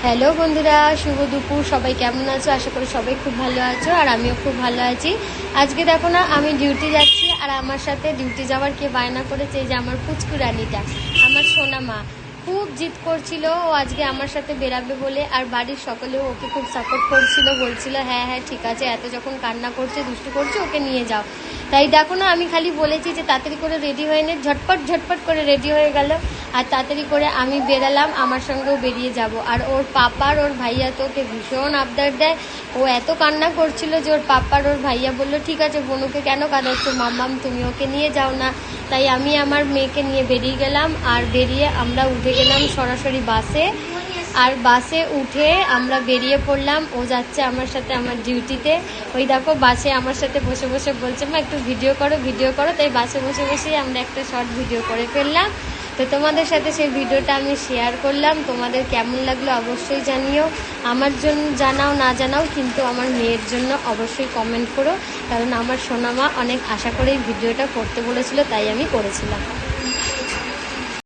Hello বন্ধুরা, শুভ দুপুর। সবাই কেমন আছো? আশা করি সবাই খুব ভালো আছো, আর আমিও খুব ভালো আছি। আজকে দেখো না, আমি ডিউটি যাচ্ছি, আর আমার সাথে ডিউটি যাওয়ার কে বায়না করেছে, এই যে আমার পুচকু রানীটা, আমার সোনা মা। খুব জিদ করছিল ও আজকে আমার সাথে বেরাবে বলে, আর বাড়ির সকলেও ওকে খুব সাপোর্ট করছিল, বলছিল হ্যাঁ হ্যাঁ ঠিক আছে, এত যখন কান্না করছে, দুষ্টু করছে, ওকে নিয়ে যাও। তাই দেখো না, আমি খালি বলেছি যে তাড়াতাড়ি করে রেডি হয়ে নে, ঝটপট ঝটপট করে রেডি হয়ে গেল, আর তাড়াতাড়ি করে আমি বেরালাম, আমার সঙ্গেও বেরিয়ে যাব। আর ওর পাপার ওর ভাইয়া তো ওকে ভীষণ আবদার দেয়। ও এত কান্না করছিল যে ওর পাপার ওর ভাইয়া বললো ঠিক আছে, বোনুকে কেন কাঁদাচ্ছ মাম্মাম, তুমি ওকে নিয়ে যাও না। তাই আমি আমার মেয়েকে নিয়ে বেরিয়ে গেলাম, আর বেরিয়ে আমরা উঠে গেলাম সরাসরি বাসে। আর বাসে উঠে আমরা বেরিয়ে পড়লাম, ও যাচ্ছে আমার সাথে আমার ডিউটিতে। ওই দেখো বাসে আমার সাথে বসে বসে বলছে মা একটু ভিডিও করো ভিডিও করো, তাই বাসে বসে বসেই আমরা একটা শর্ট ভিডিও করে ফেললাম। তো তোমাদের সাথে সেই ভিডিওটা আমি শেয়ার করলাম। তোমাদের কেমন লাগলো অবশ্যই জানিও। আমার জন্য জানাও না জানাও, কিন্তু আমার মেয়ের জন্য অবশ্যই কমেন্ট করো, কারণ আমার সোনা মা অনেক আশা করে এই ভিডিওটা করতে বলেছিল, তাই আমি করেছিলাম।